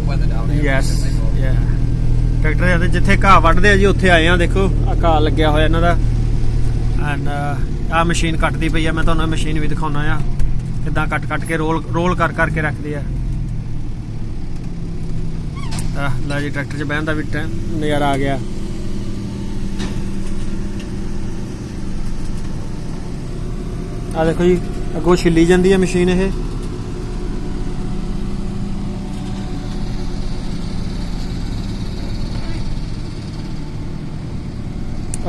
weather down here. Yes, yeah. Tractor ਜਾਂਦੇ ਜਿੱਥੇ ਘਾਹ ਵੱਢਦੇ ਆ ਜੀ ਉੱਥੇ ਆਏ ਆ। ਦੇਖੋ ਆ ਘਾਹ ਲੱਗਿਆ ਹੋਇਆ ਇਹਨਾਂ ਦਾ। ਐਂਡ ਆ ਮਸ਼ੀਨ ਕੱਟਦੀ ਪਈ ਆ। ਮੈਂ ਤੁਹਾਨੂੰ ਮਸ਼ੀਨ ਵੀ ਦਿਖਾਉਣਾ ਆ ਕਿੱਦਾਂ ਕੱਟ ਕੇ ਰੋਲ ਕਰਕੇ ਰੱਖਦੇ ਆ। ਲੈ ਜੀ ਟਰੈਕਟਰ 'ਚ ਬਹਿਣ ਦਾ ਵੀ ਨਜ਼ਾਰਾ ਆ ਗਿਆ। ਆ ਦੇਖੋ ਜੀ ਅੱਗੋਂ ਛਿੱਲੀ ਜਾਂਦੀ ਹੈ ਮਸ਼ੀਨ। ਇਹ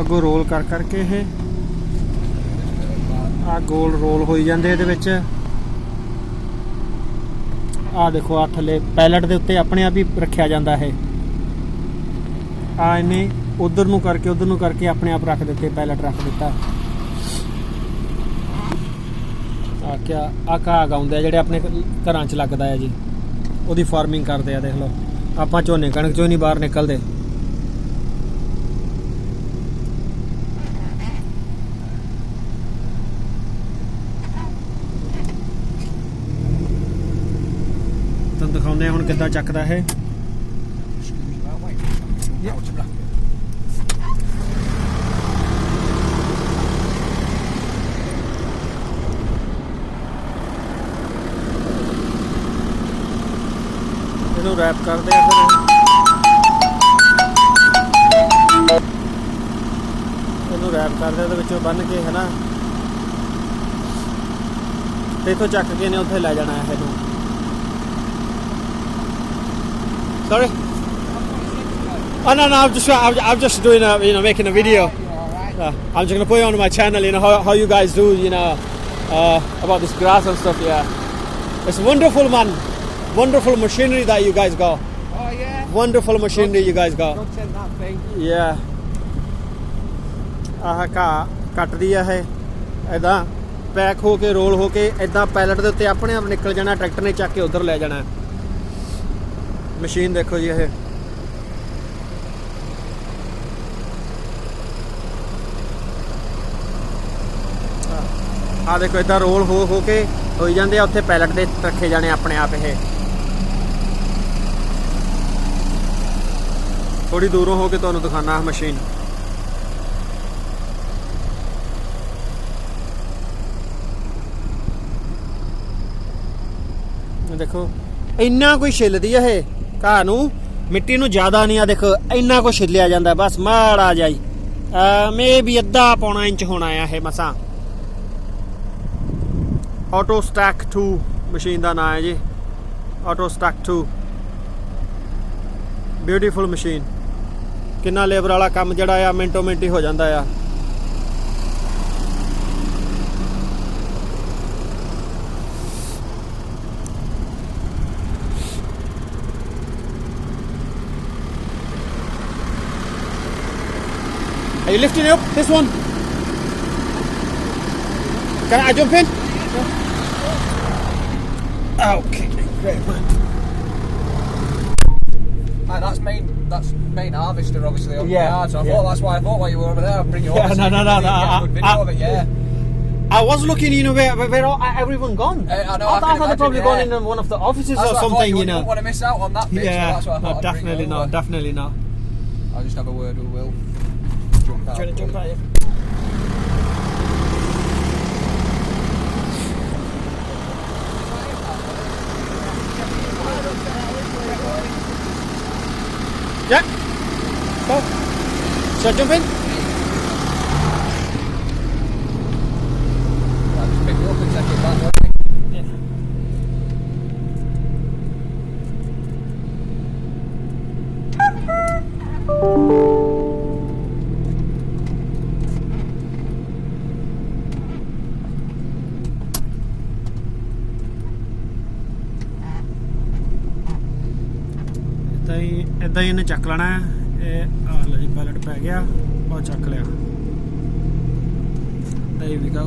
ਅੱਗੋਂ ਰੋਲ ਕਰਕੇ ਇਹ ਆ ਗੋਲ ਰੋਲ ਹੋਈ ਜਾਂਦੇ ਇਹਦੇ ਵਿੱਚ। ਆ ਦੇਖੋ ਆ ਥੱਲੇ ਪੈਲਟ ਦੇ ਉੱਤੇ ਆਪਣੇ ਆਪ ਹੀ ਰੱਖਿਆ ਜਾਂਦਾ ਇਹ। ਆ ਇਹਨੇ ਉਧਰ ਨੂੰ ਕਰਕੇ ਆਪਣੇ ਆਪ ਰੱਖ ਦਿੱਤੇ, ਪੈਲਟ ਰੱਖ ਦਿੱਤਾ। ਆ ਕਿਆ ਆ ਘਾਹ ਗਾਉਂਦੇ ਆ ਜਿਹੜੇ ਆਪਣੇ ਘਰਾਂ 'ਚ ਲੱਗਦਾ ਹੈ ਜੀ, ਉਹਦੀ ਫਾਰਮਿੰਗ ਕਰਦੇ ਆ। ਦੇਖ ਲਓ ਆਪਾਂ ਝੋਨੇ ਕਣਕ 'ਚੋਂ ਨਹੀਂ ਬਾਹਰ ਨਿਕਲਦੇ। ਤੁਹਾਨੂੰ ਦਿਖਾਉਂਦੇ ਹੁਣ ਕਿੱਦਾਂ ਚੱਕਦਾ ਇਹ। ਇਹਨੂੰ ਰੈਪ ਕਰਦੇ ਆ ਫਿਰ ਇਹਨੂੰ ਰੈਪ ਕਰਦੇ ਉਹਦੇ ਵਿੱਚੋਂ ਬੰਨ ਕੇ ਹੈ ਨਾ, ਤੇ ਇੱਥੋਂ ਚੱਕ ਕੇ ਨੇ ਉੱਥੇ ਲੈ ਜਾਣਾ ਇਹਨੂੰ। Sorry? Oh no, I'm just doing making a video. I'm just gonna put it on my channel. How you guys do, about this grass and stuff. Yeah, it's wonderful, man. Wonderful machinery that you guys got. Oh yeah. Wonderful machinery you guys got. Don't send that thing. Yeah. ਕੱਟਦੀ ਆ ਇਹ ਇਦਾਂ pack ਹੋ ਕੇ role ਹੋ ਕੇ ਇਦਾਂ pellet ਦੇ ਉੱਤੇ ਆਪਣੇ ਆਪ ਨਿਕਲ ਜਾਣਾ। ਟਰੈਕਟਰ ਨੇ ਚੱਕ ਕੇ ਉਧਰ ਲੈ ਜਾਣਾ। ਮਸ਼ੀਨ ਦੇਖੋ ਜੀ ਇਹ ਆ ਦੇਖੋ ਇਦਾਂ ਰੋਲ ਹੋ ਕੇ ਹੋਈ ਜਾਂਦੇ ਆ। ਉੱਥੇ ਪੈਲਟ ਦੇ ਰੱਖੇ ਜਾਣੇ ਆਪਣੇ ਆਪ। ਇਹ ਥੋੜੀ ਦੂਰੋਂ ਹੋ ਕੇ ਤੁਹਾਨੂੰ ਦਿਖਾਣਾ ਮਸ਼ੀਨ। ਦੇਖੋ ਇੰਨਾ ਕੋਈ ਛਿੱਲਦੀ ਆ ਇਹ ਘਾਹ ਨੂੰ, ਮਿੱਟੀ ਨੂੰ ਜ਼ਿਆਦਾ ਨਹੀਂ। ਆ ਦੇਖੋ ਇੰਨਾ ਕੁ ਛਿੱਲਿਆ ਜਾਂਦਾ ਬਸ ਮਾੜਾ ਜਿਹਾ ਹੀ। ਮੇ ਵੀ ਅੱਧਾ ਪੌਣਾ ਇੰਚ ਹੋਣਾ ਆ ਇਹ ਮਸਾਂ। ਆਟੋ ਸਟੈਕ 2 ਮਸ਼ੀਨ ਦਾ ਨਾਂ ਹੈ ਜੀ, ਆਟੋ ਸਟੈਕ 2। Beautiful machine. ਕਿੰਨਾ ਲੇਬਰ ਵਾਲਾ ਕੰਮ ਜਿਹੜਾ ਆ ਮਿੰਟੋ ਮਿੰਟ ਹੀ ਹੋ ਜਾਂਦਾ ਆ। Are you lifting it up? This one? Can I jump in? Okay, great man. That's main harvester obviously on the Yeah, yard, so I yeah. thought that's why I thought while you were over there I'd bring you over. Yeah, no. Get a good video of it, yeah. I was looking, where everyone gone? I know. I thought they'd probably gone in one of the offices That's or what I thought, something, you wouldn't want to miss out on that bit, so that's why I thought I'd definitely bring you over. not, definitely not. I'll just have a word with Will. Jump out. Trying to jump out here. Yeah. Go. Shall I jump in? I'll just pick you up and take it back, won't I? Yeah. ਇਦਾਂ ਹੀ ਇਹਨੇ ਚੱਕ ਲੈਣਾ। ਇਹ ਆ ਲਓ ਜੀ pellet ਪੈ ਗਿਆ, ਉਹ ਚੱਕ ਲਿਆ। There we go.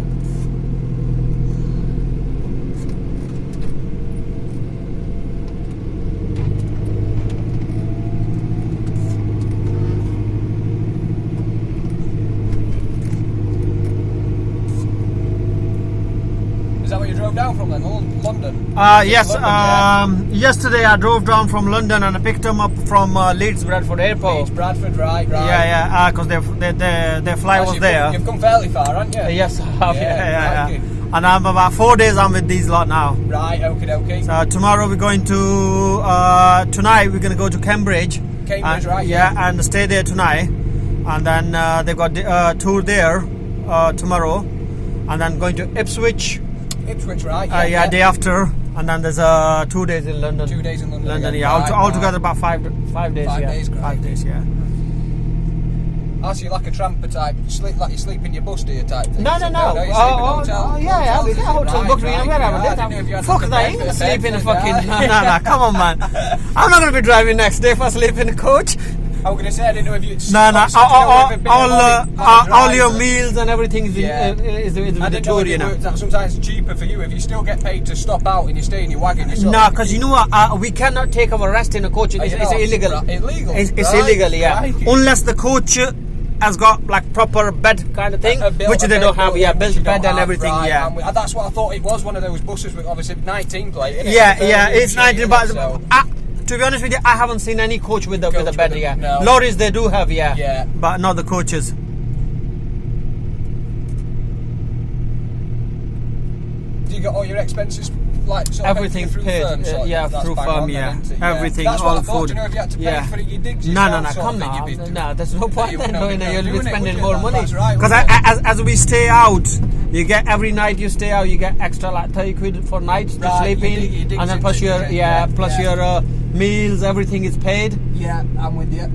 Is that what you drove drove down from then, London? Yes. London, yeah. Yesterday I drove down from London and I picked them up from Leeds Bradford Airport. Leeds, Bradford, right. Yeah. Because their flight was there. You've come fairly far, haven't you? Yes, I have. Yeah. Crikey. And I'm about 4 days I'm with these lot now. Right, okay. So tomorrow we're going to tonight we're going to go to Cambridge. Cambridge, right? Yeah, and stay there tonight. And then they've got the tour there tomorrow. And then going to Ipswich. Ipswich, right? Day after. And then there's 2 days in London. 2 days in London. London, again. yeah. Right, Altogether about 5 days. 5 days, 5 days, yeah. I see you like a tramper type, like you sleep in your bus, do you type thing? No. You sleep in hotels, Yeah, we get hotels booked. right, Wherever. Fuck that, I ain't gonna sleep in a fucking. No, come on, man. I'm not gonna be driving next day if I sleep in a coach. I was gonna say I didn't know if you. All your meals and everything is with the tour, you know. Sometimes it's cheaper for you if you still get paid to stop out and you stay in your wagon. No, because you know what? We cannot take our rest in a coach. It's illegal. Illegal. It's illegal, yeah. Unless the coach has got like proper bed kind of thing, which they don't have. Yeah, built bed and everything. Right, yeah. And that's what I thought it was. One of those buses with obviously 19 plate. Isn't it? Yeah, it's 19. But So. To be honest with you, I haven't seen any coach with a bed. Yeah, no. lorries they do have. Yeah. But not the coaches. Do you got all your expenses like sort of Everything through paid, firm, sort of? That's through bang firm, on yeah. then, isn't it? Everything, That's all what I thought. food. Do you know if you had to pay for your digs No, yourself, sort come of thing, now. you'd be- No, there's no point then doing it. You'll be spending more money. That's right, Because wouldn't it? as we stay out, you get every night you stay out, you get extra like 30 quid for nights to Right, sleep your in, digs and then into plus it, your yeah, meals, everything is paid. Yeah, I'm with you.